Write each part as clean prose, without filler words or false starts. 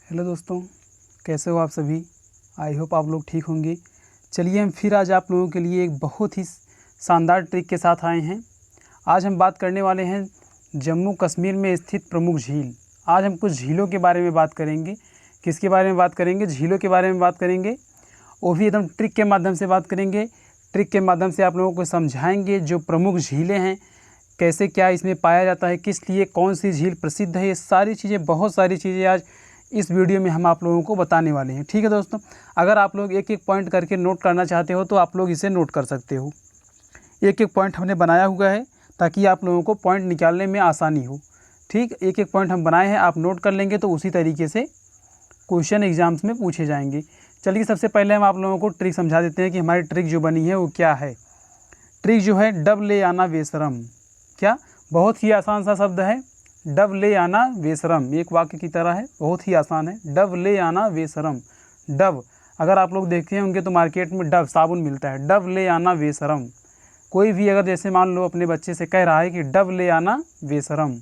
Hello दोस्तों, कैसे हो आप सभी। आई होप आप लोग ठीक होंगे। चलिए हम फिर आज आप लोगों के लिए एक बहुत ही शानदार ट्रिक के साथ आए हैं। आज हम बात करने वाले हैं जम्मू कश्मीर में स्थित प्रमुख झील। आज हम कुछ झीलों के बारे में बात करेंगे। किसके बारे में बात करेंगे? झीलों के बारे में बात करेंगे, वो भी एकदम ट्रिक के माध्यम से बात करेंगे। ट्रिक के माध्यम से आप लोगों को समझाएंगे जो प्रमुख झीलें हैं, कैसे क्या इसमें पाया जाता है, किस लिए कौन सी झील प्रसिद्ध है। ये सारी चीज़ें, बहुत सारी चीज़ें आज इस वीडियो में हम आप लोगों को बताने वाले हैं। ठीक है दोस्तों, अगर आप लोग एक एक पॉइंट करके नोट करना चाहते हो तो आप लोग इसे नोट कर सकते हो। एक एक पॉइंट हमने बनाया हुआ है ताकि आप लोगों को पॉइंट निकालने में आसानी हो। ठीक, एक एक पॉइंट हम बनाए हैं, आप नोट कर लेंगे तो उसी तरीके से क्वेश्चन एग्जाम्स में पूछे जाएंगे। चलिए सबसे पहले हम आप लोगों को ट्रिक समझा देते हैं कि हमारी ट्रिक जो बनी है वो क्या है। ट्रिक जो है, डब ले आना बेशरम। क्या? बहुत ही आसान सा शब्द है, डब ले आना बेशरम। एक वाक्य की तरह है, बहुत ही आसान है। डब ले आना बेशरम। डब, अगर आप लोग देखते होंगे तो मार्केट में डब साबुन मिलता है। डब ले आना बेशरम। कोई भी अगर जैसे मान लो अपने बच्चे से कह रहा है कि डब ले आना बेशरम,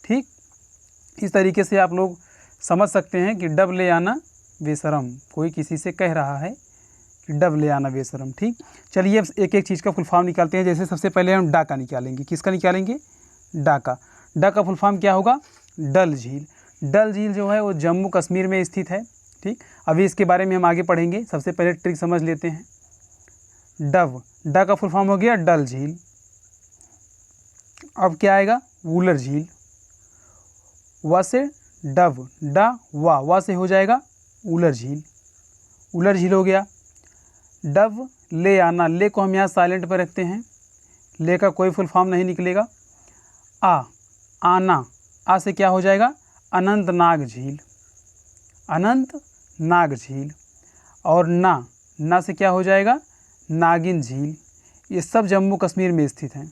ठीक, इस तरीके से आप लोग समझ सकते हैं कि डब ले आना बेशरम, कोई किसी से कह रहा है कि डब ले आना बेशरम। ठीक, चलिए अब एक एक चीज़ का फुल फॉर्म निकालते हैं। जैसे सबसे पहले हम डा का निकालेंगे। किसका निकालेंगे? डा का। डा का फुल फॉर्म क्या होगा? डल झील। डल झील जो है वो जम्मू कश्मीर में स्थित है। ठीक, अभी इसके बारे में हम आगे पढ़ेंगे। सबसे पहले ट्रिक समझ लेते हैं। डब, डा का फुल फॉर्म हो गया डल झील। अब क्या आएगा? वूलर झील। वा से डब, डा वा से हो जाएगा वूलर झील। वूलर झील हो गया। डब ले आना, ले को हम यहाँ साइलेंट पर रखते हैं, ले का कोई फुल फॉर्म नहीं निकलेगा। आना, आ से क्या हो जाएगा? अनंतनाग झील। अनंतनाग झील। और ना से क्या हो जाएगा? नागिन झील। ये सब जम्मू कश्मीर में स्थित हैं।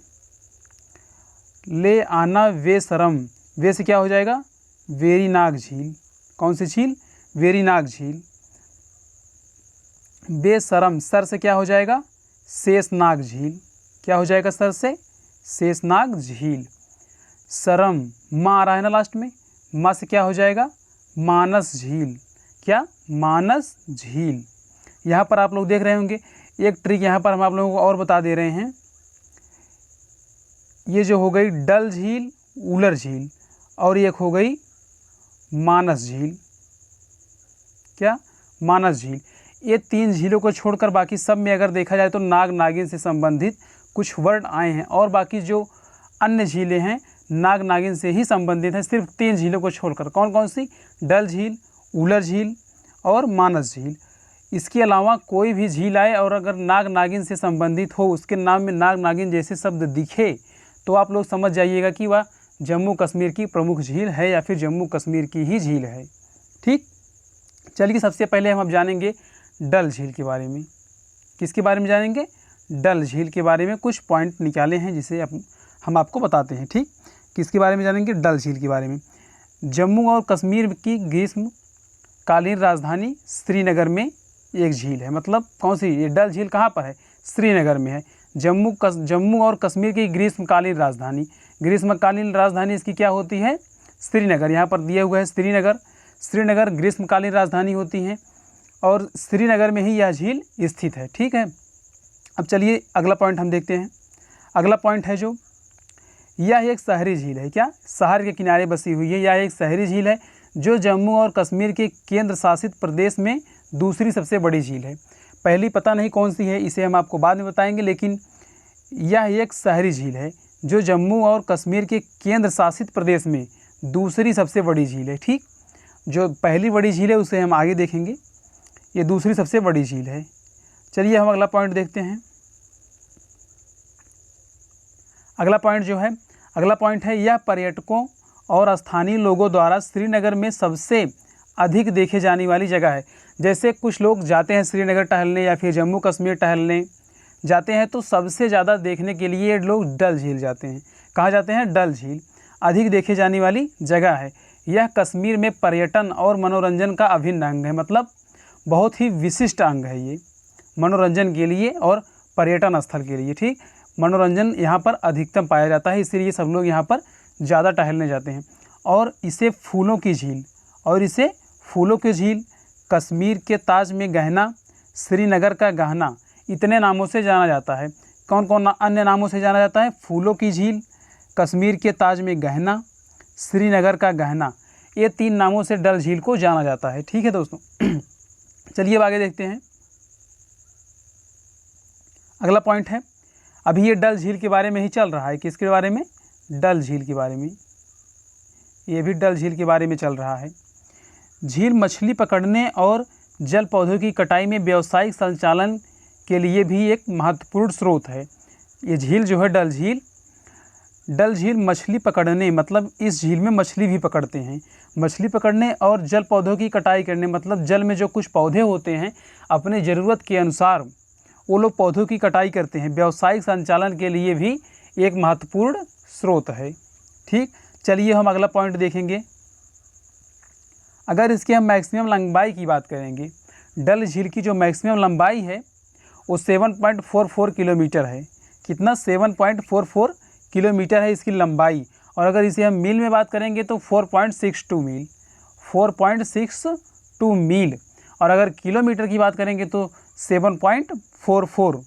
ले आना बेशरम, वे से क्या हो जाएगा? वेरीनाग झील। कौन सी झील? वेरीनाग झील। बेशरम, सर से क्या हो जाएगा? शेषनाग झील। क्या हो जाएगा सर से? शेषनाग झील। शरम, माँ आ रहा है ना लास्ट में, माँ से क्या हो जाएगा? मानस झील। क्या? मानस झील। यहाँ पर आप लोग देख रहे होंगे एक ट्रिक यहाँ पर हम आप लोगों को और बता दे रहे हैं। ये जो हो गई डल झील, वूलर झील, और एक हो गई मानस झील। क्या? मानस झील। ये तीन झीलों को छोड़कर बाकी सब में अगर देखा जाए तो नाग नागिन से संबंधित कुछ वर्ड आए हैं, और बाकी जो अन्य झीलें हैं नाग नागिन से ही संबंधित हैं, सिर्फ तीन झीलों को छोड़कर। कौन कौन सी? डल झील, वूलर झील और मानस झील। इसके अलावा कोई भी झील आए और अगर नाग नागिन से संबंधित हो, उसके नाम में नाग नागिन जैसे शब्द दिखे, तो आप लोग समझ जाइएगा कि वह जम्मू कश्मीर की प्रमुख झील है या फिर जम्मू कश्मीर की ही झील है। ठीक, चलिए सबसे पहले हम अब जानेंगे डल झील के बारे में। किसके बारे में जानेंगे? डल झील के बारे में कुछ पॉइंट निकाले हैं जिसे हम आपको बताते हैं। ठीक, किसके बारे में जानेंगे? डल झील के बारे में। जम्मू और कश्मीर की ग्रीष्मकालीन राजधानी श्रीनगर में एक झील है। मतलब कौन सी? ये डल झील कहाँ पर है? श्रीनगर में है। जम्मू और कश्मीर की ग्रीष्मकालीन राजधानी इसकी क्या होती है? श्रीनगर। यहाँ पर दिया हुआ है श्रीनगर ग्रीष्मकालीन राजधानी होती है और श्रीनगर में ही यह झील स्थित है। ठीक है, अब चलिए अगला पॉइंट हम देखते हैं। अगला पॉइंट है जो, यह एक शहरी झील है। क्या? शहर के किनारे बसी हुई है। यह एक शहरी झील है जो जम्मू और कश्मीर के केंद्र शासित प्रदेश में दूसरी सबसे बड़ी झील है। पहली पता नहीं कौन सी है, इसे हम आपको बाद में बताएंगे, लेकिन यह एक शहरी झील है जो जम्मू और कश्मीर के केंद्र शासित प्रदेश में दूसरी सबसे बड़ी झील है। ठीक, जो पहली बड़ी झील है उसे हम आगे देखेंगे, ये दूसरी सबसे बड़ी झील है। चलिए हम अगला पॉइंट देखते हैं। अगला पॉइंट है, यह पर्यटकों और स्थानीय लोगों द्वारा श्रीनगर में सबसे अधिक देखे जाने वाली जगह है। जैसे कुछ लोग जाते हैं श्रीनगर टहलने या फिर जम्मू कश्मीर टहलने जाते हैं, तो सबसे ज़्यादा देखने के लिए लोग डल झील जाते हैं। कहाँ जाते हैं? डल झील अधिक देखे जाने वाली जगह है। यह कश्मीर में पर्यटन और मनोरंजन का अभिन्न अंग है। मतलब बहुत ही विशिष्ट अंग है ये मनोरंजन के लिए और पर्यटन स्थल के लिए। ठीक, मनोरंजन यहाँ पर अधिकतम पाया जाता है, इसीलिए सब लोग यहाँ पर ज़्यादा टहलने जाते हैं। और इसे फूलों की झील फूलों की झील, कश्मीर के ताज में गहना, श्रीनगर का गहना, इतने नामों से जाना जाता है। कौन कौन अन्य नामों से जाना जाता है? फूलों की झील, कश्मीर के ताज में गहना, श्रीनगर का गहना, ये 3 नामों से डल झील को जाना जाता है। ठीक है दोस्तों। चलिए अब आगे देखते हैं। अगला पॉइंट है, अभी ये डल झील के बारे में ही चल रहा है। किसके बारे में? डल झील के बारे में। ये भी डल झील के बारे में चल रहा है। झील मछली पकड़ने और जल पौधों की कटाई में व्यावसायिक संचालन के लिए भी एक महत्वपूर्ण स्रोत है। ये झील जो है डल झील मछली पकड़ने, मतलब इस झील में मछली भी पकड़ते हैं। मछली पकड़ने और जल पौधों की कटाई करने, मतलब जल में जो कुछ पौधे होते हैं अपने ज़रूरत के अनुसार वो लोग पौधों की कटाई करते हैं। व्यावसायिक संचालन के लिए भी एक महत्वपूर्ण स्रोत है। ठीक, चलिए हम अगला पॉइंट देखेंगे। अगर इसकी हम मैक्सिमम लंबाई की बात करेंगे, डल झील की जो मैक्सिमम लंबाई है वो 7.44 किलोमीटर है। कितना? 7.44 किलोमीटर है इसकी लंबाई। और अगर इसे हम मील में बात करेंगे तो 4.62 मील, 4.62 मील। और अगर किलोमीटर की बात करेंगे तो 7.44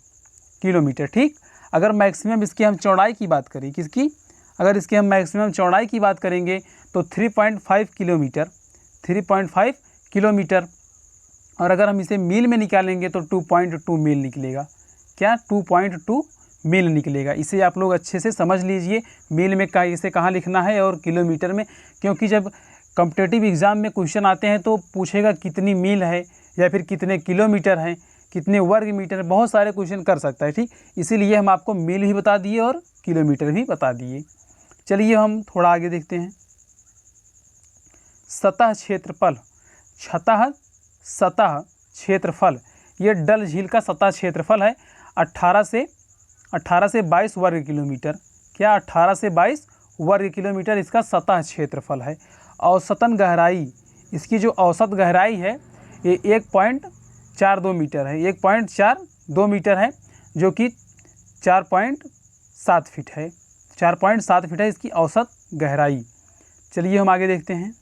किलोमीटर। ठीक, अगर मैक्सिमम इसकी हम चौड़ाई की बात करें, किसकी? अगर इसकी हम मैक्सिमम चौड़ाई की बात करेंगे तो 3.5 किलोमीटर, 3.5 किलोमीटर। और अगर हम इसे मील में निकालेंगे तो 2.2 मील निकलेगा। क्या? 2.2 मील निकलेगा। इसे आप लोग अच्छे से समझ लीजिए, मील में इसे कहाँ लिखना है और किलोमीटर में, क्योंकि जब कॉम्पिटिटिव एग्ज़ाम में क्वेश्चन आते हैं तो पूछेगा कितनी मील है या फिर कितने किलोमीटर हैं, कितने वर्ग मीटर, बहुत सारे क्वेश्चन कर सकता है। ठीक, इसीलिए हम आपको मील भी बता दिए और किलोमीटर भी बता दिए। चलिए हम थोड़ा आगे देखते हैं। सतह क्षेत्रफल, सतह क्षेत्रफल, ये डल झील का सतह क्षेत्रफल है 18 से 22 वर्ग किलोमीटर। क्या? 18 से 22 वर्ग किलोमीटर इसका सतह क्षेत्रफल है। औसतन गहराई, इसकी जो औसत गहराई है ये 1.42 मीटर है, 1.42 मीटर है, जो कि 4.7 फीट है। 4.7 फीट है इसकी औसत गहराई। चलिए हम आगे देखते हैं।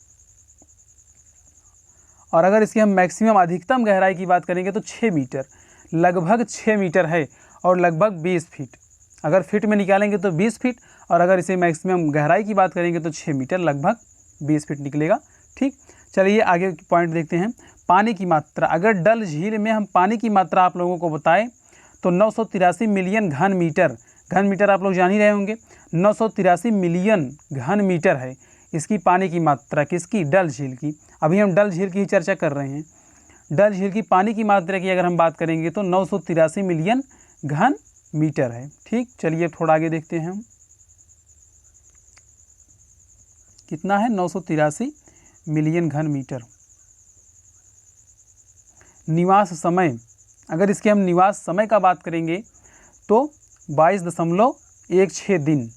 और अगर इसकी हम मैक्सिमम अधिकतम गहराई की बात करेंगे तो 6 मीटर, लगभग 6 मीटर है और लगभग 20 फीट। अगर फीट में निकालेंगे तो 20 फीट, और अगर इसे मैक्सिमम गहराई की बात करेंगे तो 6 मीटर, लगभग 20 फीट निकलेगा। ठीक, चलिए आगे पॉइंट देखते हैं। पानी की मात्रा, अगर डल झील में हम पानी की मात्रा आप लोगों को बताएं तो 983 मिलियन घन मीटर, घन मीटर आप लोग जान ही रहे होंगे, 983 मिलियन घन मीटर है इसकी पानी की मात्रा। किसकी? डल झील की। अभी हम डल झील की ही चर्चा कर रहे हैं। डल झील की पानी की मात्रा की अगर हम बात करेंगे तो 983 मिलियन घन मीटर है। ठीक, चलिए थोड़ा आगे देखते हैं हम। कितना है? 983 मिलियन घन मीटर। निवास समय, अगर इसके हम निवास समय का बात करेंगे तो 22.16 दिन,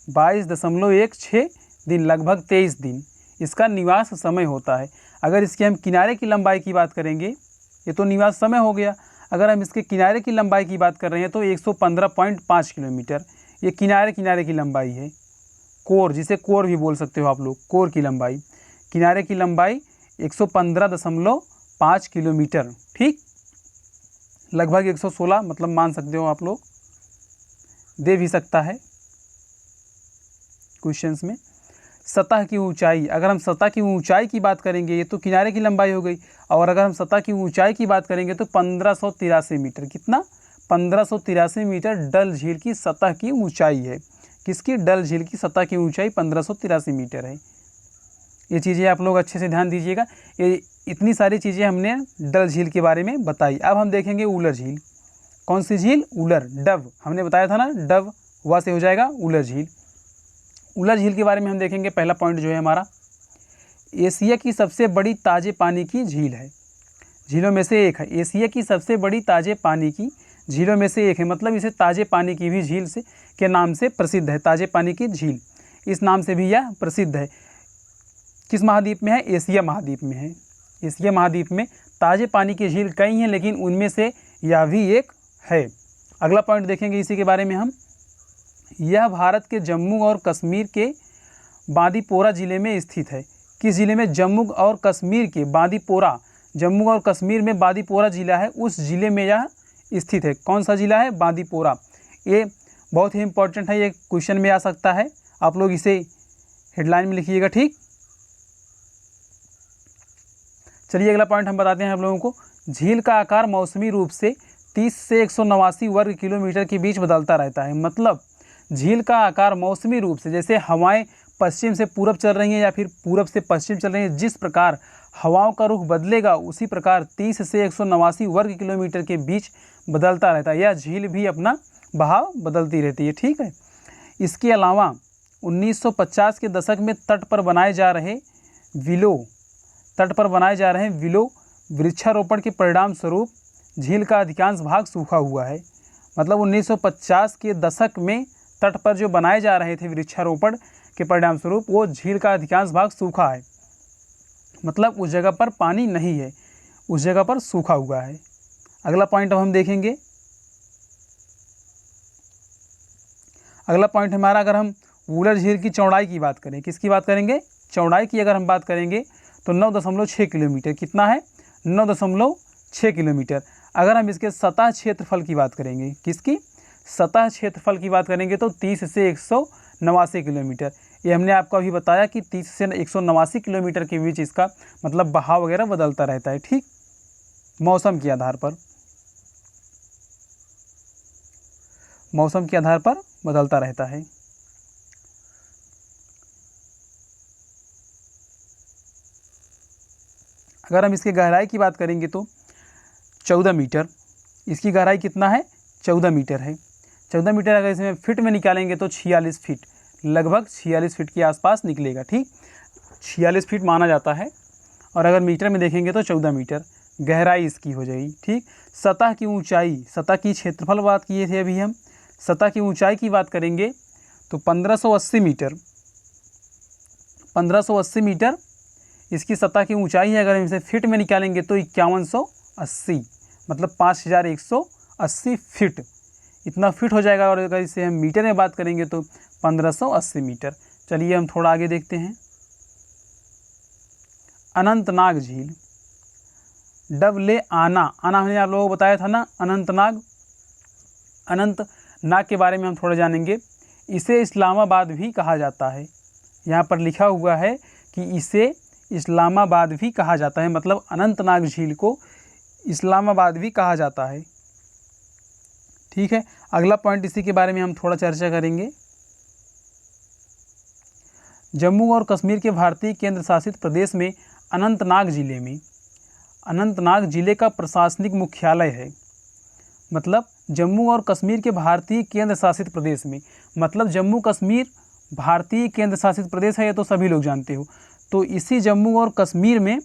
22.16 दिन, लगभग 23 दिन इसका निवास समय होता है। अगर इसके हम किनारे की लंबाई की बात करेंगे, ये तो निवास समय हो गया। अगर हम इसके किनारे की लंबाई की बात कर रहे हैं तो 115.5 किलोमीटर, ये किनारे की लंबाई है। कोर, जिसे कोर भी बोल सकते हो आप लोग, कोर की लंबाई, किनारे की लंबाई 115.5 किलोमीटर। ठीक, लगभग 116, मतलब मान सकते हो आप लोग, दे भी सकता है क्वेश्चंस में। सतह की ऊंचाई, अगर हम सतह की ऊंचाई की बात करेंगे, ये तो किनारे की लंबाई हो गई, और अगर हम सतह की ऊंचाई की बात करेंगे तो 1583 मीटर। कितना? 1583 मीटर डल झील की सतह की ऊंचाई है। किसकी? डल झील की सतह की ऊंचाई 1583 मीटर है। ये चीज़ें आप लोग अच्छे से ध्यान दीजिएगा। ये इतनी सारी चीज़ें हमने डल झील के बारे में बताई। अब हम देखेंगे उलर झील। कौन सी झील? उलर, डव, हमने बताया था ना, डव वहाँ से हो जाएगा उलर झील। उलर झील के बारे में हम देखेंगे। पहला पॉइंट जो है हमारा, एशिया की सबसे बड़ी ताज़े पानी की झील है, झीलों में से एक है। एशिया की सबसे बड़ी ताज़े पानी की झीलों में से एक है, मतलब इसे ताज़े पानी की भी झील से के नाम से प्रसिद्ध है। ताज़े पानी की झील इस नाम से भी यह प्रसिद्ध है। किस महाद्वीप में है? एशिया महाद्वीप में है। एशिया महाद्वीप में ताज़े पानी की झील कई हैं, लेकिन उनमें से यह भी एक है। अगला पॉइंट देखेंगे इसी के बारे में हम। यह भारत के जम्मू और कश्मीर के बांदीपोरा ज़िले में स्थित है। किस ज़िले में? जम्मू और कश्मीर के बांदीपोरा, जम्मू और कश्मीर में बांदीपोरा ज़िला है, उस ज़िले में यह स्थित है। कौन सा ज़िला है? बांदीपोरा। ये बहुत ही इंपॉर्टेंट है, ये क्वेश्चन में आ सकता है, आप लोग इसे हेडलाइन में लिखिएगा। ठीक, चलिए अगला पॉइंट हम बताते हैं आप लोगों को। झील का आकार मौसमी रूप से 30 से 189 वर्ग किलोमीटर के बीच बदलता रहता है। मतलब झील का आकार मौसमी रूप से, जैसे हवाएं पश्चिम से पूरब चल रही हैं या फिर पूरब से पश्चिम चल रही हैं, जिस प्रकार हवाओं का रुख बदलेगा उसी प्रकार 30 से 189 वर्ग किलोमीटर के बीच बदलता रहता है। यह झील भी अपना बहाव बदलती रहती है। ठीक है, इसके अलावा 1950 के दशक में तट पर बनाए जा रहे विलो वृक्षारोपण के परिणाम स्वरूप झील का अधिकांश भाग सूखा हुआ है। मतलब 1950 के दशक में तट पर जो बनाए जा रहे थे वृक्षारोपण के परिणाम स्वरूप, वो झील का अधिकांश भाग सूखा है। मतलब उस जगह पर पानी नहीं है, उस जगह पर सूखा हुआ है। अगला पॉइंट अब हम देखेंगे। अगला पॉइंट हमारा, अगर हम वुलर झील की चौड़ाई की बात करें, किसकी बात करेंगे? चौड़ाई की अगर हम बात करेंगे तो 9.6 किलोमीटर। कितना है? 9.6 किलोमीटर। अगर हम इसके सतह क्षेत्रफल की बात करेंगे, किसकी? सतह क्षेत्रफल की बात करेंगे तो 30 से 189 किलोमीटर। ये हमने आपको अभी बताया कि 30 से 189 किलोमीटर के बीच इसका मतलब बहाव वगैरह बदलता रहता है। ठीक, मौसम के आधार पर, मौसम के आधार पर बदलता रहता है। अगर हम इसकी गहराई की बात करेंगे तो 14 मीटर। इसकी गहराई कितना है? 14 मीटर है। 14 मीटर अगर इसमें फिट में निकालेंगे तो 46 फीट, लगभग 46 फीट के आसपास निकलेगा। ठीक, 46 फीट माना जाता है। और अगर मीटर में देखेंगे तो 14 मीटर गहराई इसकी हो जाएगी। ठीक, सतह की ऊंचाई, सतह की क्षेत्रफल बात किए थे अभी हम, सतह की ऊंचाई की बात करेंगे तो 1580 मीटर, 1580 मीटर इसकी सतह की ऊंचाई है। अगर हम इसे फिट में निकालेंगे तो 5180, मतलब 5180 फीट, इतना फिट हो जाएगा। और अगर इसे हम मीटर में बात करेंगे तो 1580 मीटर। चलिए हम थोड़ा आगे देखते हैं। अनंतनाग झील, डबले आना, आना हमने आप लोगों को बताया था ना, अनंतनाग। अनंतनाग के बारे में हम थोड़ा जानेंगे। इसे इस्लामाबाद भी कहा जाता है। यहाँ पर लिखा हुआ है कि इसे इस्लामाबाद भी कहा जाता है। मतलब अनंतनाग झील को इस्लामाबाद भी कहा जाता है। ठीक है, अगला पॉइंट इसी के बारे में हम थोड़ा चर्चा करेंगे। जम्मू और कश्मीर के भारतीय केंद्र शासित प्रदेश में अनंतनाग जिले में, अनंतनाग जिले का प्रशासनिक मुख्यालय है। मतलब जम्मू और कश्मीर के भारतीय केंद्र शासित प्रदेश में, मतलब जम्मू कश्मीर भारतीय केंद्र शासित प्रदेश है, ये तो सभी लोग जानते हो। तो इसी जम्मू और कश्मीर में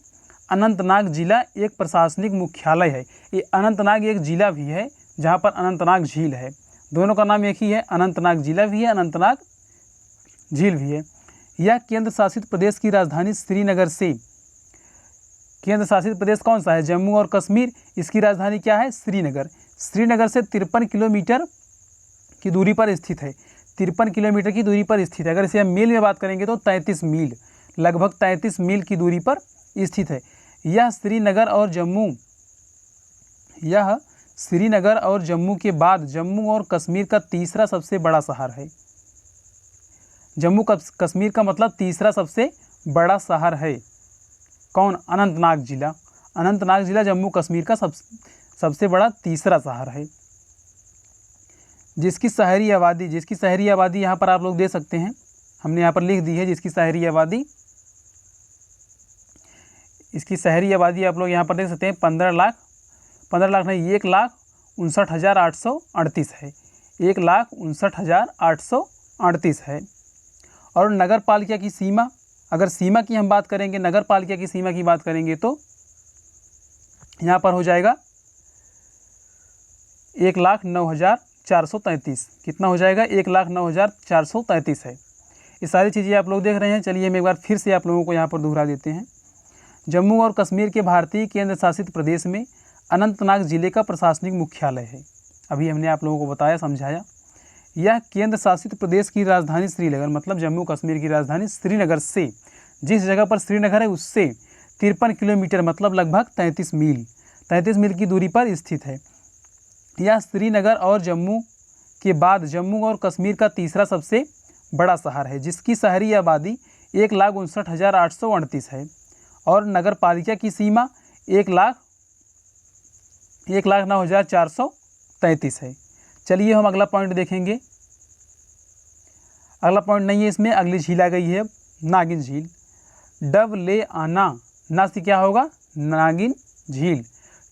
अनंतनाग जिला एक प्रशासनिक मुख्यालय है। ये अनंतनाग एक जिला भी है जहाँ पर अनंतनाग झील है। दोनों का नाम एक ही है, अनंतनाग जिला भी है, अनंतनाग झील भी है। यह केंद्र शासित प्रदेश की राजधानी श्रीनगर से, केंद्र शासित प्रदेश कौन सा है? जम्मू और कश्मीर। इसकी राजधानी क्या है? श्रीनगर। श्रीनगर से 53 किलोमीटर की दूरी पर स्थित है। 53 किलोमीटर की दूरी पर स्थित है। अगर इसे हम मील में बात करेंगे तो 33 मील, लगभग 33 मील की दूरी पर स्थित है। यह श्रीनगर और जम्मू के बाद जम्मू और कश्मीर का तीसरा सबसे बड़ा शहर है। जम्मू कश्मीर का मतलब तीसरा सबसे बड़ा शहर है। कौन? अनंतनाग जिला। अनंतनाग जिला जम्मू कश्मीर का सबसे बड़ा तीसरा शहर है। जिसकी शहरी आबादी यहाँ पर आप लोग दे सकते हैं, हमने यहाँ पर लिख दी है जिसकी शहरी आबादी। इसकी शहरी आबादी आप लोग यहाँ पर देख सकते हैं 15 लाख नहीं, 1,59,838 है। 1,59,838 है। और नगर पालिका की सीमा, अगर सीमा की हम बात करेंगे, नगर पालिका की सीमा की बात करेंगे तो यहाँ पर हो जाएगा 1,09,433। कितना हो जाएगा? 1,09,433 है। ये सारी चीज़ें आप लोग देख रहे हैं। चलिए हम एक बार फिर से आप लोगों को यहाँ पर दोहरा देते हैं। जम्मू और कश्मीर के भारतीय केंद्र शासित प्रदेश में अनंतनाग जिले का प्रशासनिक मुख्यालय है। अभी हमने आप लोगों को बताया, समझाया। यह केंद्र शासित प्रदेश की राजधानी श्रीनगर, मतलब जम्मू कश्मीर की राजधानी श्रीनगर से जिस जगह पर श्रीनगर है उससे 53 किलोमीटर मतलब लगभग 33 मील की दूरी पर स्थित है। यह श्रीनगर और जम्मू के बाद जम्मू और कश्मीर का तीसरा सबसे बड़ा शहर है, जिसकी शहरी आबादी 1,59,838 है और नगर पालिका की सीमा 1,09,433 है। चलिए हम अगला पॉइंट देखेंगे। अगला पॉइंट नहीं है इसमें, अगली झील आ गई है नागिन झील। डब ले आना ना से क्या होगा, नागिन झील।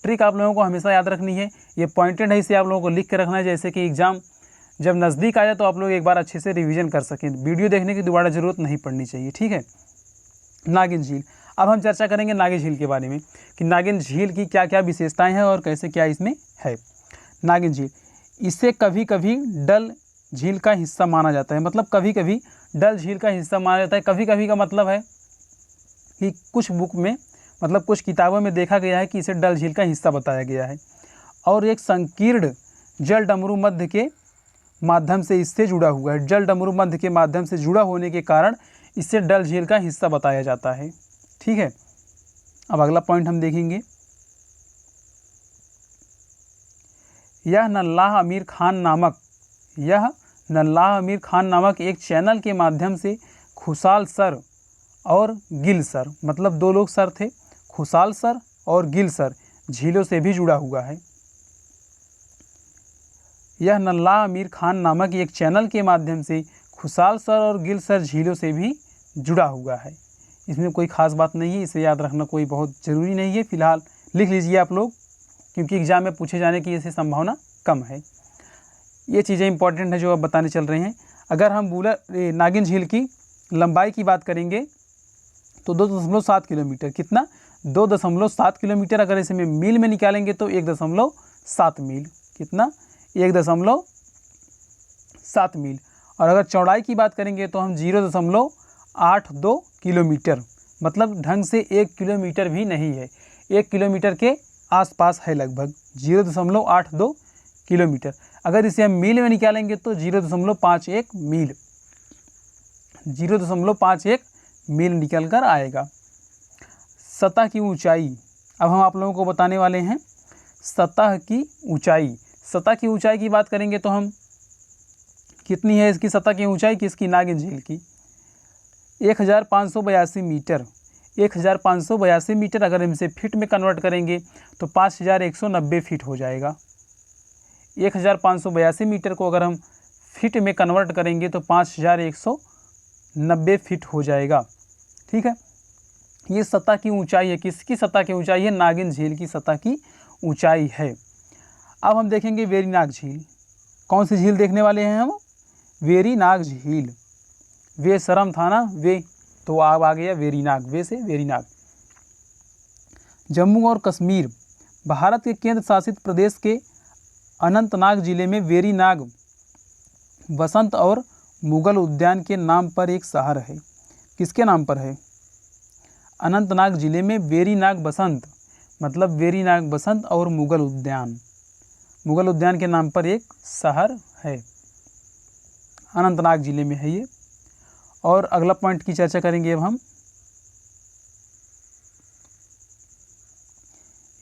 ट्रिक आप लोगों को हमेशा याद रखनी है, ये पॉइंटेड है, इसे आप लोगों को लिख के रखना है, जैसे कि एग्जाम जब नज़दीक आ जाए तो आप लोग एक बार अच्छे से रिवीजन कर सकें। वीडियो देखने की दोबारा ज़रूरत नहीं पड़नी चाहिए, ठीक है। नागिन झील, अब हम चर्चा करेंगे नागिन झील के बारे में कि नागिन झील की क्या क्या विशेषताएं हैं और कैसे क्या इसमें है। नागिन झील, इसे कभी कभी डल झील का हिस्सा माना जाता है, मतलब कभी कभी डल झील का हिस्सा माना जाता है। कभी कभी का मतलब है कि कुछ बुक में, मतलब कुछ किताबों में देखा गया है कि इसे डल झील का हिस्सा बताया गया है और एक संकीर्ण जल डमरू मध्य के माध्यम से इससे जुड़ा हुआ है। जल डमरू मध्य के माध्यम से जुड़ा होने के कारण इसे डल झील का हिस्सा बताया जाता है, ठीक है। अब अगला पॉइंट हम देखेंगे। यह नल्लाह अमीर खान नामक एक चैनल के माध्यम से खुशाल सर और गिल सर, मतलब दो लोग सर थे, खुशाल सर और गिल सर, झीलों से भी जुड़ा हुआ है। यह नल्लाह अमीर खान नामक एक चैनल के माध्यम से खुशाल सर और गिल सर झीलों से भी जुड़ा हुआ है। इसमें कोई ख़ास बात नहीं है, इसे याद रखना कोई बहुत ज़रूरी नहीं है। फिलहाल लिख लीजिए आप लोग, क्योंकि एग्ज़ाम में पूछे जाने की ऐसी संभावना कम है। ये चीज़ें इंपॉर्टेंट है जो अब बताने चल रहे हैं। अगर हम नागिन झील की लंबाई की बात करेंगे तो 2.7 किलोमीटर, कितना 2.7 किलोमीटर। अगर इसे मील में निकालेंगे तो 1.7 मील, कितना 1.7 मील। और अगर चौड़ाई की बात करेंगे तो हम 0.82 किलोमीटर, मतलब ढंग से 1 किलोमीटर भी नहीं है, 1 किलोमीटर के आसपास है लगभग, 0.82 किलोमीटर। अगर इसे हम मील में निकालेंगे तो 0.51 मील, 0.51 मील निकल कर आएगा। सतह की ऊंचाई, अब हम आप लोगों को बताने वाले हैं सतह की ऊंचाई। सतह की ऊंचाई की बात करेंगे तो हम कितनी है इसकी सतह की ऊंचाई, किसकी, नागिन झील की 1582 मीटर। 1582 मीटर अगर हम इसे फिट में कन्वर्ट करेंगे तो 5190 फीट हो जाएगा। 1582 मीटर को अगर हम फिट में कन्वर्ट करेंगे तो 5190 फीट हो जाएगा, ठीक है। ये सतह की ऊंचाई है, किसकी सतह की ऊंचाई है, नागिन झील की सतह की ऊंचाई है। अब हम देखेंगे वेरीनाग झील। कौन सी झील देखने वाले हैं हम, वेरीनाग झील। वे शर्म था ना, वे, तो अब आ गया वेरीनाग, वे से वेरीनाग। जम्मू और कश्मीर भारत के केंद्र शासित प्रदेश के अनंतनाग जिले में वेरीनाग बसंत और मुगल उद्यान के नाम पर एक शहर है। किसके नाम पर है, अनंतनाग जिले में वेरीनाग बसंत, मतलब वेरीनाग बसंत और मुगल उद्यान के नाम पर एक शहर है, अनंतनाग जिले में है ये। और अगला पॉइंट की चर्चा करेंगे अब हम।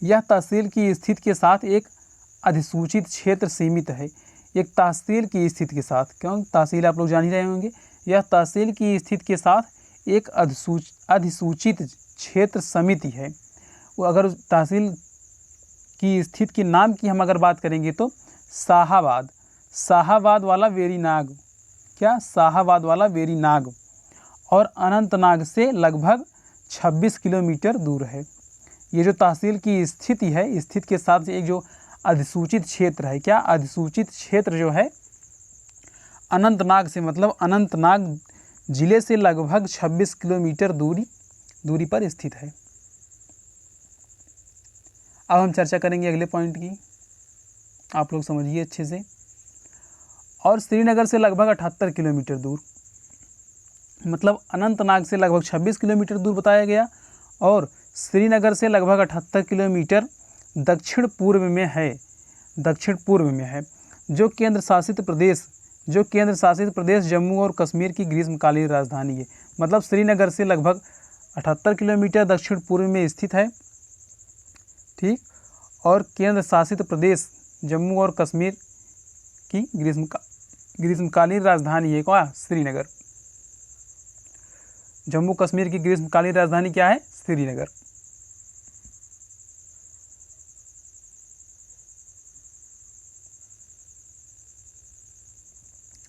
यह तहसील की स्थिति के साथ एक अधिसूचित क्षेत्र सीमित है। एक तहसील की स्थिति के साथ, क्यों, तहसील आप लोग जान ही रहे होंगे। यह तहसील की स्थिति के साथ एक अधिसूचित क्षेत्र समिति है। वो अगर तहसील की स्थिति के नाम की हम अगर बात करेंगे तो शाहाबाद वाला वेरीनाग, क्या, शाहाबाद वाला वेरीनाग, और अनंतनाग से लगभग 26 किलोमीटर दूर है। ये जो तहसील की स्थिति है, स्थिति के साथ एक जो अधिसूचित क्षेत्र है, क्या, अधिसूचित क्षेत्र जो है अनंतनाग से, मतलब अनंतनाग जिले से लगभग 26 किलोमीटर दूरी पर स्थित है। अब हम चर्चा करेंगे अगले पॉइंट की, आप लोग समझिए अच्छे से। और श्रीनगर से लगभग 78 किलोमीटर दूर, मतलब अनंतनाग से लगभग 26 किलोमीटर दूर बताया गया और श्रीनगर से लगभग 78 किलोमीटर दक्षिण पूर्व में है, जो केंद्र शासित प्रदेश जो केंद्र शासित प्रदेश जम्मू और कश्मीर की ग्रीष्मकालीन राजधानी है। मतलब श्रीनगर से लगभग 78 किलोमीटर दक्षिण पूर्व में स्थित है, ठीक। और केंद्र शासित प्रदेश जम्मू और कश्मीर की ग्रीष्मकालीन राजधानी है क्या? श्रीनगर। जम्मू कश्मीर की ग्रीष्मकालीन राजधानी क्या है? श्रीनगर।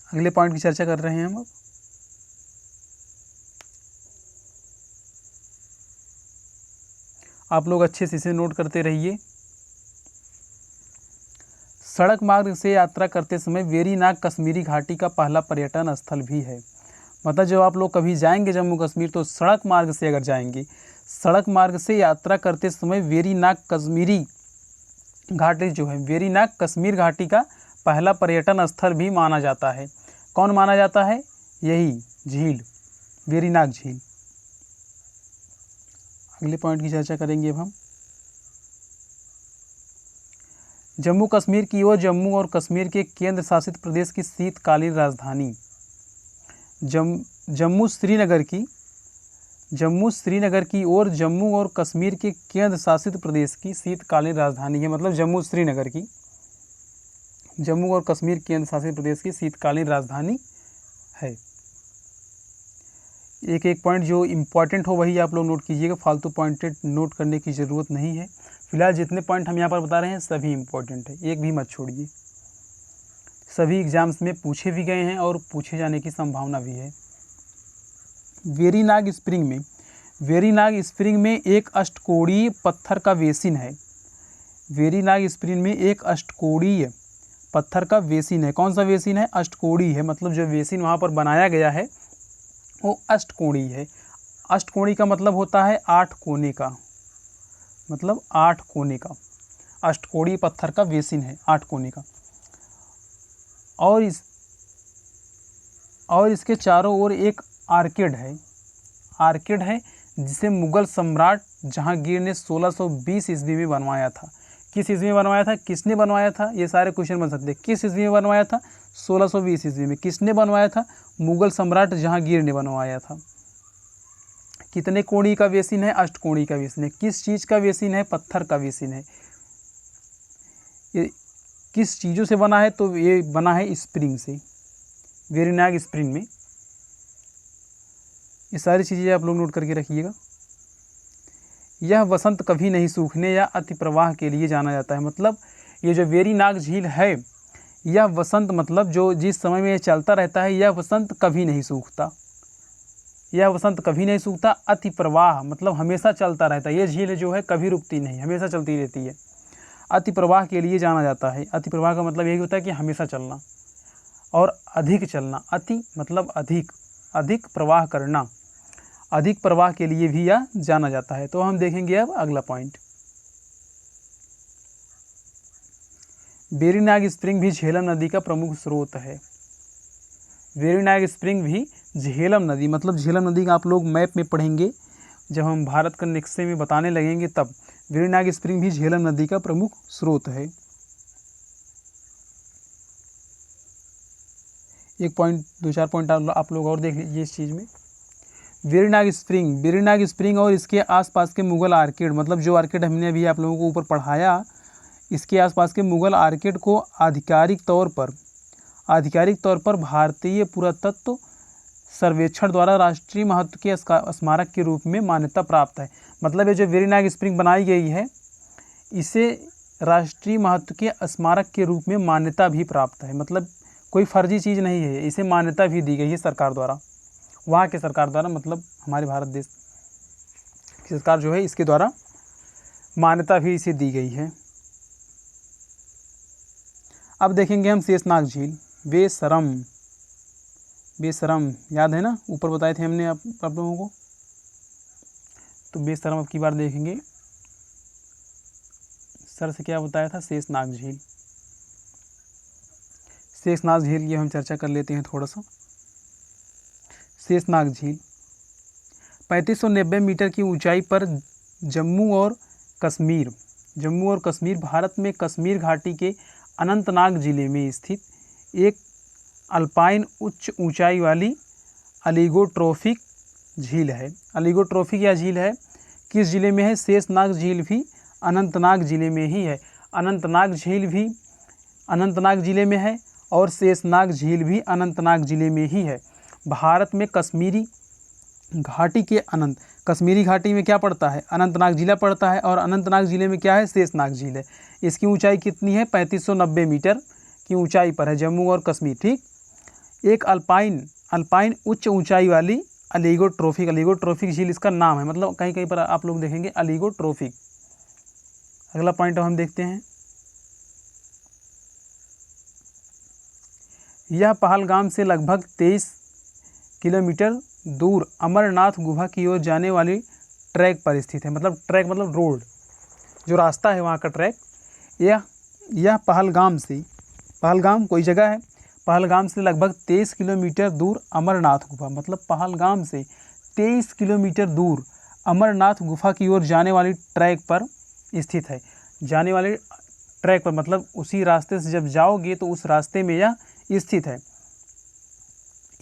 अगले पॉइंट की चर्चा कर रहे हैं हम अब। आप लोग अच्छे से इसे नोट करते रहिए। सड़क मार्ग से यात्रा करते समय वेरीनाग कश्मीरी घाटी का पहला पर्यटन स्थल भी है। मतलब जब आप लोग कभी जाएंगे जम्मू कश्मीर तो सड़क मार्ग से अगर जाएंगे, सड़क मार्ग से यात्रा करते समय वेरीनाग कश्मीरी घाटी जो है, वेरीनाग कश्मीर घाटी का पहला पर्यटन स्थल भी माना जाता है। कौन माना जाता है? यही झील, वेरीनाग झील। अगले पॉइंट की चर्चा करेंगे अब हम। जम्मू कश्मीर की ओर जम्मू और कश्मीर के केंद्र शासित प्रदेश की शीतकालीन राजधानी जम्मू श्रीनगर की ओर जम्मू और कश्मीर के केंद्र शासित प्रदेश की शीतकालीन राजधानी है। मतलब जम्मू श्रीनगर की, जम्मू और कश्मीर केंद्र शासित प्रदेश की शीतकालीन राजधानी है। एक एक पॉइंट जो इम्पोर्टेंट हो वही आप लोग नोट कीजिएगा, फालतू पॉइंटेड नोट करने की ज़रूरत नहीं है। फिलहाल जितने पॉइंट हम यहाँ पर बता रहे हैं सभी इम्पोर्टेंट है, एक भी मत छोड़िए। सभी एग्जाम्स में पूछे भी गए हैं और पूछे जाने की संभावना भी है। वेरीनाग स्प्रिंग में एक अष्टकोणीय पत्थर का बेसिन है। वेरीनाग स्प्रिंग में एक अष्टकोणीय पत्थर का बेसिन है। कौन सा बेसिन है? अष्टकोणीय है। मतलब जो बेसिन वहाँ पर बनाया गया है वो अष्टकोणीय है। अष्टकोणीय का मतलब होता है 8 कोने का, मतलब 8 कोने का अष्टकोणीय पत्थर का बेसिन है, 8 कोने का। और इसके चारों ओर एक आर्किड है जिसे मुगल सम्राट जहांगीर ने 1620 ईस्वी में बनवाया था। किस ईस्वी में बनवाया था? किसने बनवाया था? ये सारे क्वेश्चन बन सकते हैं। किस ईस्वी में बनवाया था? 1620 ईस्वी में। किसने बनवाया था? मुगल सम्राट जहांगीर ने बनवाया था। कितने कोणी का बेसिन है? अष्टकोणीय का बेसिन है। किस चीज़ का बेसिन है? पत्थर का बेसिन है। ये किस चीज़ों से बना है? तो ये बना है स्प्रिंग से, वेरीनाग स्प्रिंग में। ये सारी चीज़ें आप लोग नोट करके रखिएगा। यह वसंत कभी नहीं सूखने या अति प्रवाह के लिए जाना जाता है। मतलब ये जो वेरीनाग झील है, यह वसंत मतलब जो जिस समय में ये चलता रहता है, यह वसंत कभी नहीं सूखता। यह वसंत कभी नहीं सूखता। अति प्रवाह मतलब हमेशा चलता रहता है। ये झील जो है कभी रुकती नहीं, हमेशा चलती रहती है। अति प्रवाह के लिए जाना जाता है। अति प्रवाह का मतलब यही होता है कि हमेशा चलना और अधिक चलना। अति मतलब अधिक, अधिक प्रवाह करना, अधिक प्रवाह के लिए भी यह जाना जाता है। तो हम देखेंगे अब अगला पॉइंट। वेरीनाग स्प्रिंग भी झेलम नदी का प्रमुख स्रोत है। वेरीनाग स्प्रिंग भी झेलम नदी, मतलब झेलम नदी का आप लोग मैप में पढ़ेंगे, जब हम भारत का नक्शे में बताने लगेंगे तब। वेरीनाग स्प्रिंग भी झेलम नदी का प्रमुख स्रोत है। एक पॉइंट, 2-4 पॉइंट आप लोग और देख लीजिए इस चीज़ में। वेरीनाग स्प्रिंग और इसके आसपास के मुगल आर्किड, मतलब जो आर्किड हमने अभी आप लोगों को ऊपर पढ़ाया, इसके आसपास के मुगल आर्किड को आधिकारिक तौर पर भारतीय पुरातत्व सर्वेक्षण द्वारा राष्ट्रीय महत्व के स्मारक के रूप में मान्यता प्राप्त है। मतलब ये जो वेरीनाग स्प्रिंग बनाई गई है, इसे राष्ट्रीय महत्व के स्मारक के रूप में मान्यता भी प्राप्त है। मतलब कोई फर्जी चीज़ नहीं है, इसे मान्यता भी दी गई है सरकार द्वारा, वहाँ के सरकार द्वारा। मतलब हमारे भारत देश की सरकार जो है, इसके द्वारा मान्यता भी इसे दी गई है। अब देखेंगे हम शेषनाग झील। बेशरम याद है ना, ऊपर बताए थे हमने आप लोगों को। तो बेशरम अब की बार देखेंगे, सर से क्या बताया था? शेषनाग झील। शेषनाग झील की हम चर्चा कर लेते हैं थोड़ा सा। शेषनाग झील 3590 मीटर की ऊंचाई पर जम्मू और कश्मीर भारत में कश्मीर घाटी के अनंतनाग जिले में स्थित एक अल्पाइन उच्च ऊंचाई वाली अलिगोट्रोफिक झील है। अलिगोट्रोफिक यह झील है किस ज़िले में है? शेषनाग झील भी अनंतनाग ज़िले में ही है। अनंतनाग झील भी अनंतनाग ज़िले में है और शेषनाग झील भी अनंतनाग ज़िले में ही है। भारत में कश्मीरी घाटी के कश्मीरी घाटी में क्या पड़ता है? अनंतनाग ज़िला पड़ता है और अनंतनाग ज़िले में क्या है? शेषनाग झील है। इसकी ऊंचाई कितनी है? 3590 मीटर की ऊंचाई पर है जम्मू और कश्मीर। ठीक। एक अल्पाइन उच्च ऊंचाई वाली अलिगोट्रोफिक झील इसका नाम है, मतलब कहीं कहीं पर आप लोग देखेंगे अलिगोट्रोफिक। अगला पॉइंट हम देखते हैं। यह पहलगाम से लगभग 23 किलोमीटर दूर अमरनाथ गुफा की ओर जाने वाली ट्रैक पर स्थित है। मतलब ट्रैक मतलब रोड, जो रास्ता है वहाँ का ट्रैक। यह पहलगाम कोई जगह है, पहलगाम से लगभग 23 किलोमीटर दूर अमरनाथ गुफा, मतलब पहलगाम से 23 किलोमीटर दूर अमरनाथ गुफा की ओर जाने वाली ट्रैक पर स्थित है। जाने वाले ट्रैक पर मतलब उसी रास्ते से जब जाओगे तो उस रास्ते में यह स्थित है।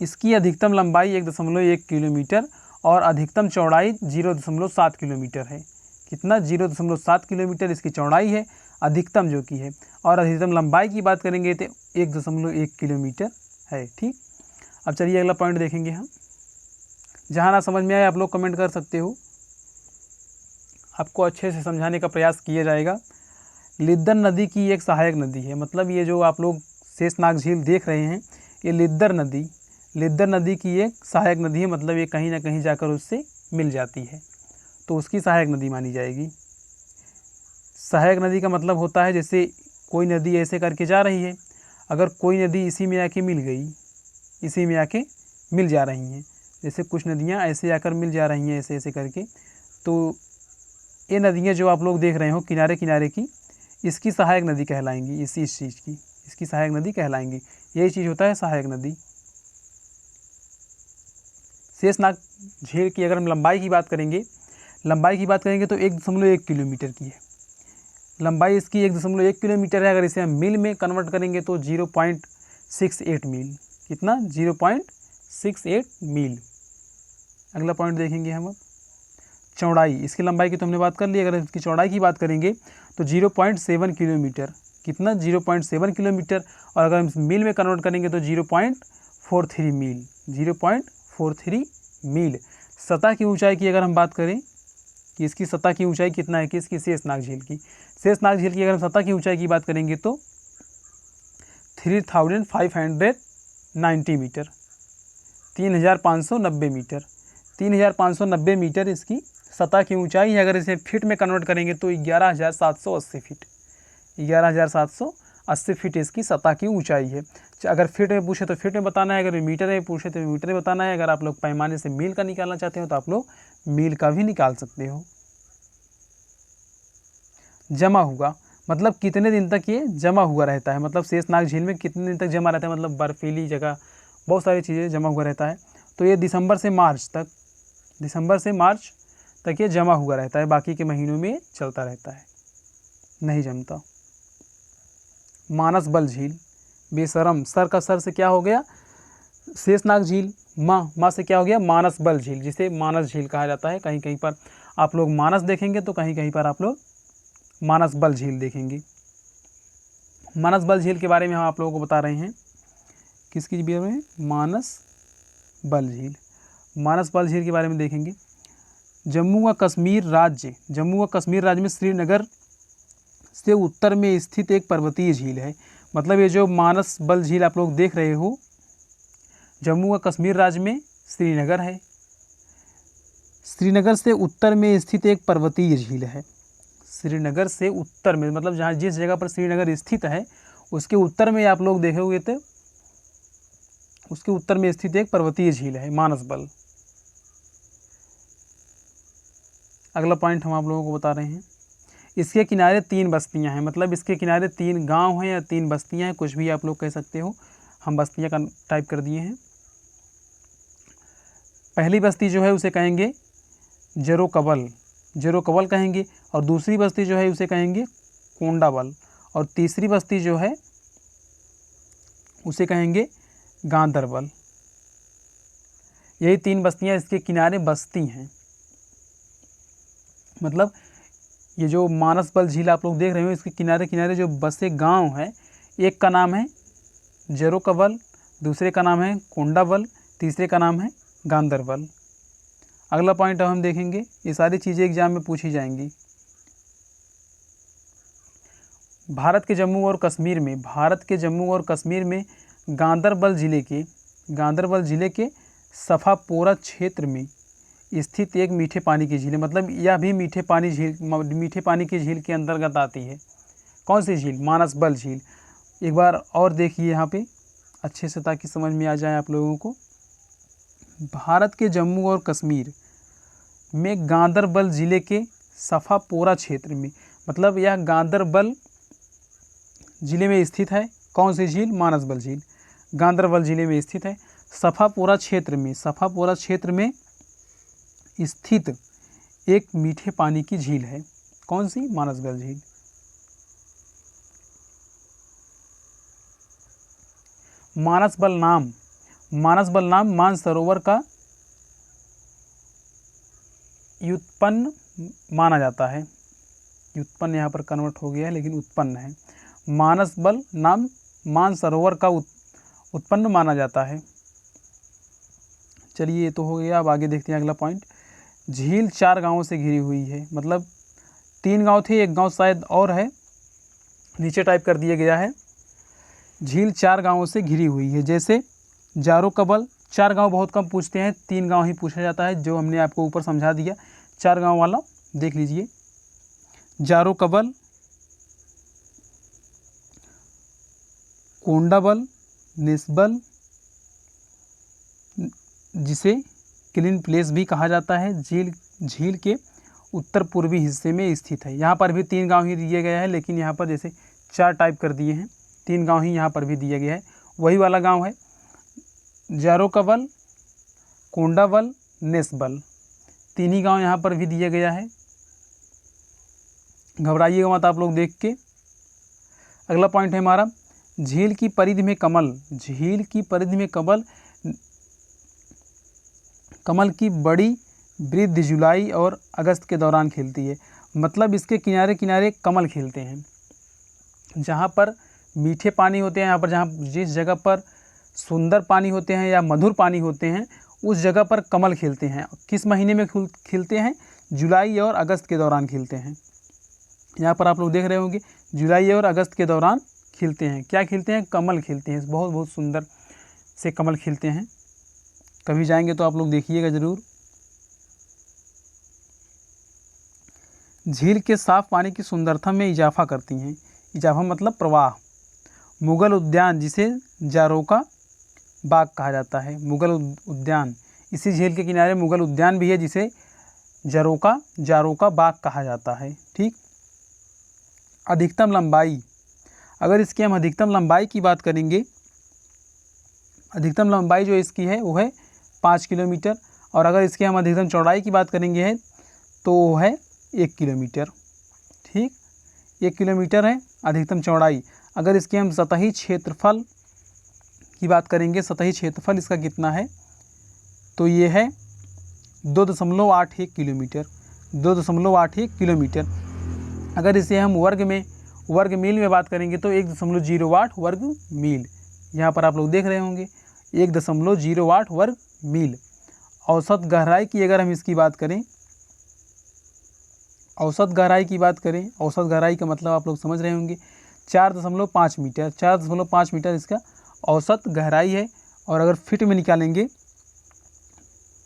इसकी अधिकतम लंबाई 1.1 किलोमीटर और अधिकतम चौड़ाई 0.7 किलोमीटर है। कितना? 0.7 किलोमीटर इसकी चौड़ाई है, अधिकतम जो की है, और अधिकतम लंबाई की बात करेंगे तो 1.1 किलोमीटर है। ठीक। अब चलिए अगला पॉइंट देखेंगे हम। जहाँ ना समझ में आए आप लोग कमेंट कर सकते हो, आपको अच्छे से समझाने का प्रयास किया जाएगा। लिद्दर नदी की एक सहायक नदी है, मतलब ये जो आप लोग शेषनाग झील देख रहे हैं ये लिद्दर नदी की एक सहायक नदी है, मतलब ये कहीं ना कहीं जाकर उससे मिल जाती है तो उसकी सहायक नदी मानी जाएगी। सहायक नदी का मतलब होता है जैसे कोई नदी ऐसे करके जा रही है, अगर कोई नदी इसी में आके मिल गई, इसी में आके मिल जा रही हैं, जैसे कुछ नदियाँ ऐसे आकर मिल जा रही हैं ऐसे ऐसे करके, तो ये नदियाँ जो आप लोग देख रहे हो किनारे किनारे की, इसकी सहायक नदी कहलाएंगी। इस चीज़ की इसकी सहायक नदी कहलाएंगी। यही चीज़ होता है सहायक नदी। शेषनाग झील की अगर हम लंबाई की बात करेंगे तो 1.1 किलोमीटर की है। लंबाई इसकी 1.1 किलोमीटर है। अगर इसे हम मील में कन्वर्ट करेंगे तो 0.68 मील। कितना? 0.68 मील। अगला पॉइंट देखेंगे हम अब। चौड़ाई, इसकी लंबाई की तो हमने बात कर ली। अगर इसकी चौड़ाई की बात करेंगे तो 0.7 किलोमीटर। कितना? 0.7 किलोमीटर। और अगर हम मील में कन्वर्ट करेंगे तो 0.43 मील। 0.43 मील। सतह की ऊंचाई की अगर हम बात करें कि इसकी सतह की ऊंचाई कितना है कि इसकी शेषनाग झील की अगर हम सतह की ऊंचाई की बात करेंगे तो 3590 मीटर, 3590 मीटर। 3590 मीटर इसकी सतह की ऊंचाई है। अगर इसे फीट में कन्वर्ट करेंगे तो 11,780 फीट। 11,780 फीट इसकी सतह की ऊंचाई है। अगर फीट में पूछे तो फीट में बताना है, अगर मीटर में पूछे तो मीटर में बताना है। अगर आप लोग पैमाने से मील का निकालना चाहते हो तो आप लोग मील का भी निकाल सकते हो। जमा हुआ मतलब कितने दिन तक ये जमा हुआ रहता है, मतलब शेषनाग झील में कितने दिन तक जमा रहता है, मतलब बर्फीली जगह बहुत सारी चीज़ें जमा हुआ रहता है। तो ये दिसंबर से मार्च तक ये जमा हुआ रहता है, बाकी के महीनों में चलता रहता है, नहीं जमता। मानस बल झील, बेशरम, सर का सर से क्या हो गया? शेषनाग झील। माँ से क्या हो गया? मानस बल झील, जिसे मानस झील कहा जाता है। कहीं कहीं पर आप लोग मानस देखेंगे तो कहीं कहीं पर आप लोग मानस बल झील देखेंगे। मानस बल झील के बारे में हम आप लोगों को बता रहे हैं। किसकी बारे में? मानस बल झील। मानस बल झील के बारे में देखेंगे। जम्मू व कश्मीर राज्य में श्रीनगर से उत्तर में स्थित एक पर्वतीय झील है। मतलब ये जो मानस बल झील आप लोग देख रहे हो, जम्मू व कश्मीर राज्य में श्रीनगर है। श्रीनगर से उत्तर में स्थित एक पर्वतीय झील है। श्रीनगर से उत्तर में मतलब जहाँ जिस जगह पर श्रीनगर स्थित है उसके उत्तर में आप लोग देखोगे तो उसके उत्तर में स्थित एक पर्वतीय झील है, मानस बल। अगला पॉइंट हम आप लोगों को बता रहे हैं। इसके किनारे 3 बस्तियां हैं, मतलब इसके किनारे 3 गांव हैं या 3 बस्तियां हैं, कुछ भी आप लोग कह सकते हो। हम बस्तियां का टाइप कर दिए हैं। पहली बस्ती जो है उसे कहेंगे जरोकबल कहेंगे, और दूसरी बस्ती जो है उसे कहेंगे कोंडाबल, और तीसरी बस्ती जो है उसे कहेंगे गांदरबल। यही 3 बस्तियां इसके किनारे बसती हैं। मतलब ये जो मानसबल झील आप लोग देख रहे हो, इसके किनारे किनारे जो बसे गांव हैं, एक का नाम है जरोकबल, दूसरे का नाम है कोंडाबल, तीसरे का नाम है गांदरबल। अगला पॉइंट अब हम देखेंगे, ये सारी चीज़ें एग्जाम में पूछी जाएंगी। भारत के जम्मू और कश्मीर में गांदरबल ज़िले के सफापोरा क्षेत्र में स्थित एक मीठे पानी की झील है। मतलब यह भी मीठे पानी की झील के अंतर्गत आती है। कौन सी झील? मानसबल झील। एक बार और देखिए यहाँ पे अच्छे से, ताकि समझ में आ जाए आप लोगों को। भारत के जम्मू और कश्मीर में गांदरबल ज़िले के सफापोरा क्षेत्र में, मतलब यह गांदरबल ज़िले में स्थित है। कौन सी झील? मानसबल झील गांदरबल ज़िले में स्थित है। सफापोरा क्षेत्र में स्थित एक मीठे पानी की झील है। कौन सी? मानसबल झील। मानसबल नाम मानसरोवर का व्युत्पन्न माना जाता है। व्युत्पन्न यहाँ पर कन्वर्ट हो गया है, लेकिन उत्पन्न है। मानसबल नाम मानसरोवर का उत्पन्न माना जाता है। चलिए, ये तो हो गया। अब आगे देखते हैं अगला पॉइंट। झील 4 गांवों से घिरी हुई है। मतलब 3 गांव थे, एक गांव शायद और है, नीचे टाइप कर दिया गया है। झील 4 गांवों से घिरी हुई है। जैसे जारोकबल, 4 गांव बहुत कम पूछते हैं, 3 गांव ही पूछा जाता है, जो हमने आपको ऊपर समझा दिया। 4 गांव वाला देख लीजिए। जारोकबल, कोंडाबल, नेसबल, जिसे क्लीन प्लेस भी कहा जाता है, झील के उत्तर पूर्वी हिस्से में स्थित है। यहाँ पर भी 3 गांव ही दिए गए हैं, लेकिन यहाँ पर जैसे 4 टाइप कर दिए हैं, 3 गांव ही यहाँ पर भी दिया गया है। वही वाला गांव है जारोकबल, कोंडाबल, नेसबल, 3 ही गांव यहाँ पर भी दिया गया है। घबराइएगा मत आप लोग देख के। अगला पॉइंट है हमारा, झील की परिधि में कमल की बड़ी वृद्धि जुलाई और अगस्त के दौरान खिलती है। मतलब इसके किनारे किनारे कमल खिलते हैं। जहाँ पर मीठे पानी होते हैं, यहाँ पर जिस जगह पर सुंदर पानी होते हैं या मधुर पानी होते हैं, उस जगह पर कमल खिलते हैं। किस महीने में खिलते हैं? जुलाई और अगस्त के दौरान खिलते हैं। यहाँ पर आप लोग देख रहे होंगे, जुलाई और अगस्त के दौरान खिलते हैं। क्या खिलते हैं? कमल खिलते हैं। बहुत बहुत सुंदर से कमल खिलते हैं। कभी जाएंगे तो आप लोग देखिएगा ज़रूर। झील के साफ पानी की सुंदरता में इजाफा करती हैं। इजाफा मतलब प्रवाह। मुगल उद्यान, जिसे जारोका बाग कहा जाता है, मुगल उद्यान, इसी झील के किनारे मुगल उद्यान भी है, जिसे जारोका बाग कहा जाता है। ठीक। अधिकतम लंबाई, अगर इसकी हम अधिकतम लंबाई की बात करेंगे, अधिकतम लंबाई जो इसकी है वो है 5 किलोमीटर। और अगर इसकी हम अधिकतम चौड़ाई की बात करेंगे तो वो है 1 किलोमीटर। ठीक, 1 किलोमीटर है अधिकतम चौड़ाई। अगर इसके हम सतही क्षेत्रफल की बात करेंगे, सतही क्षेत्रफल इसका कितना है, तो ये है 2.81 किलोमीटर। 2.81 किलोमीटर। अगर इसे हम वर्ग मील में बात करेंगे तो 1.08 वर्ग मील। यहाँ पर आप लोग देख रहे होंगे 1.08 वर्ग मील। औसत गहराई की अगर हम इसकी बात करें, औसत गहराई का मतलब आप लोग समझ रहे होंगे, 4.5 मीटर। 4.5 मीटर इसका औसत गहराई है। और अगर फिट में निकालेंगे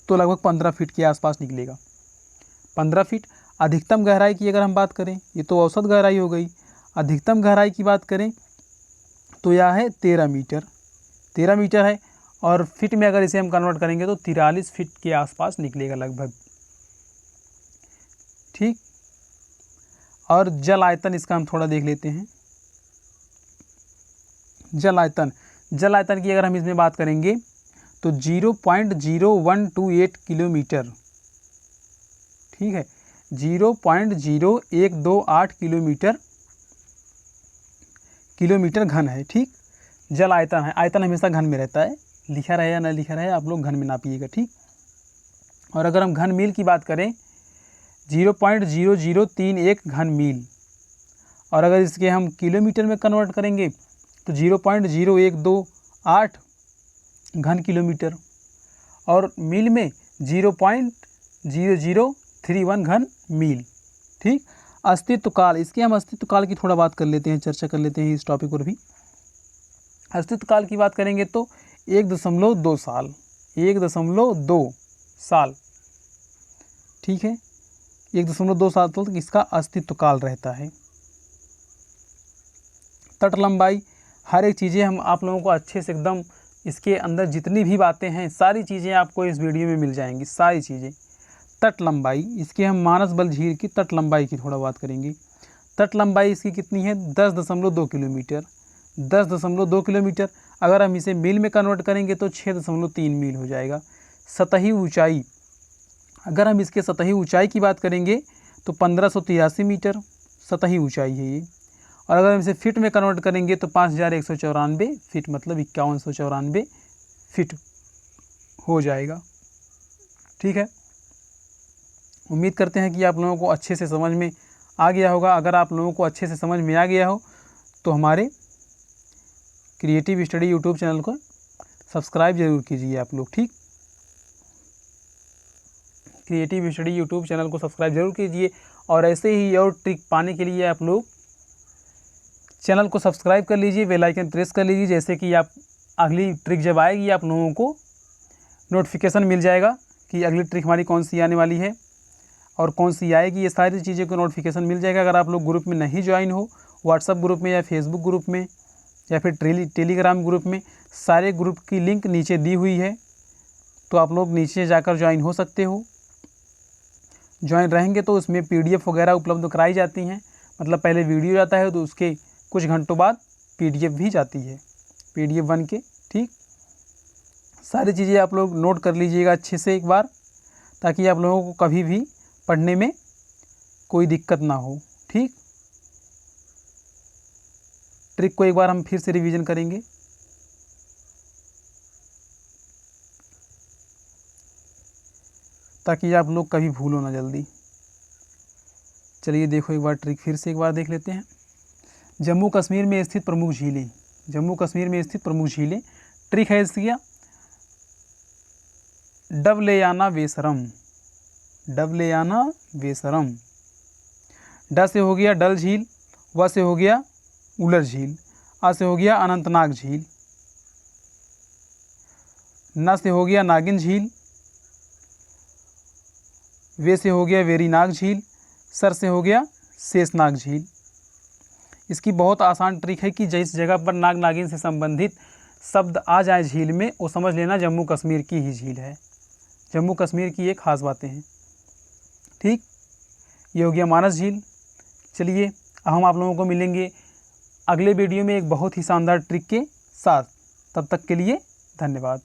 तो लगभग 15 फीट के आसपास निकलेगा। 15 फीट। अधिकतम गहराई की अगर हम बात करें, ये तो औसत गहराई हो गई। अधिकतम गहराई की बात करें तो यह है 13 मीटर। 13 मीटर है। और फिट में अगर इसे हम कन्वर्ट करेंगे तो 43 फीट के आसपास निकलेगा लगभग। ठीक। और जल आयतन इसका हम थोड़ा देख लेते हैं। जल आयतन की अगर हम इसमें बात करेंगे तो 0.0128 किलोमीटर। ठीक है, 0.0128 किलोमीटर घन है। ठीक, जल आयतन है। आयतन हमेशा घन में रहता है। लिखा रहे या ना लिखा रहे, आप लोग घन में नापिएगा, ठीक। और अगर हम घन मील की बात करें 0.0031 घन मील, और अगर इसके हम किलोमीटर में कन्वर्ट करेंगे तो 0.0128 घन किलोमीटर, और मील में 0.0031 घन मील, ठीक। अस्तित्व काल, इसके हम अस्तित्व काल की थोड़ा बात कर लेते हैं, चर्चा कर लेते हैं इस टॉपिक पर भी। अस्तित्व काल की बात करेंगे तो 1.2 साल, 1.2 साल, ठीक है। 1.2 साल तक इसका अस्तित्व काल रहता है। तट लंबाई, हर एक चीज़ें हम आप लोगों को अच्छे से एकदम, इसके अंदर जितनी भी बातें हैं सारी चीज़ें आपको इस वीडियो में मिल जाएंगी, सारी चीज़ें। तट लंबाई, इसके हम मानस बल झील की तट लंबाई की थोड़ा बात करेंगे। तट लंबाई इसकी कितनी है? 10.2 किलोमीटर, 10.2 किलोमीटर। अगर हम इसे मील में कन्वर्ट करेंगे तो 6.3 मील हो जाएगा। सतही ऊंचाई, अगर हम इसके सतही ऊंचाई की बात करेंगे तो 1583 मीटर सतही ऊंचाई है ये। और अगर हम इसे फिट में कन्वर्ट करेंगे तो 5194 फिट, मतलब 5194 फिट हो जाएगा, ठीक है। उम्मीद करते हैं कि आप लोगों को अच्छे से समझ में आ गया होगा। अगर आप लोगों को अच्छे से समझ में आ गया हो तो हमारे क्रिएटिव स्टडी यूट्यूब चैनल को सब्सक्राइब जरूर कीजिए आप लोग, ठीक। क्रिएटिव स्टडी यूट्यूब चैनल को सब्सक्राइब जरूर कीजिए, और ऐसे ही और ट्रिक पाने के लिए आप लोग चैनल को सब्सक्राइब कर लीजिए, बेल आइकन प्रेस कर लीजिए, जैसे कि आप अगली ट्रिक जब आएगी आप लोगों को नोटिफिकेशन मिल जाएगा कि अगली ट्रिक हमारी कौन सी आने वाली है और कौन सी आएगी। ये सारी चीज़ों को नोटिफिकेशन मिल जाएगा। अगर आप लोग ग्रुप में नहीं ज्वाइन हो, व्हाट्सएप ग्रुप में या फेसबुक ग्रुप में या फिर टेलीग्राम ग्रुप में, सारे ग्रुप की लिंक नीचे दी हुई है, तो आप लोग नीचे जाकर ज्वाइन हो सकते हो। ज्वाइन रहेंगे तो उसमें PDF वगैरह उपलब्ध कराई जाती हैं, मतलब पहले वीडियो जाता है तो उसके कुछ घंटों बाद PDF भी जाती है, PDF बन के, ठीक। सारी चीज़ें आप लोग नोट कर लीजिएगा अच्छे से एक बार, ताकि आप लोगों को कभी भी पढ़ने में कोई दिक्कत ना हो, ठीक। ट्रिक को एक बार हम फिर से रिवीजन करेंगे। ताकि आप लोग कभी भूलो ना जल्दी। चलिए देखो एक बार ट्रिक फिर से एक बार देख लेते हैं। जम्मू कश्मीर में स्थित प्रमुख झीलें, जम्मू कश्मीर में स्थित प्रमुख झीलें। ट्रिक है इसकी डबलेयाना वेसरम, डबलेयाना वेसरम। ड से हो गया डल झील, व से हो गया उलर झील, आ से हो गया अनंतनाग झील, न से हो गया नागिन झील, वे से हो गया वेरीनाग झील, सर से हो गया शेषनाग झील। इसकी बहुत आसान ट्रिक है कि जिस जगह पर नाग नागिन से संबंधित शब्द आ जाए झील में, वो समझ लेना जम्मू कश्मीर की ही झील है, जम्मू कश्मीर की ये खास बातें हैं, ठीक। ये हो गया मानस झील। चलिए हम आप लोगों को मिलेंगे अगले वीडियो में एक बहुत ही शानदार ट्रिक के साथ। तब तक के लिए धन्यवाद।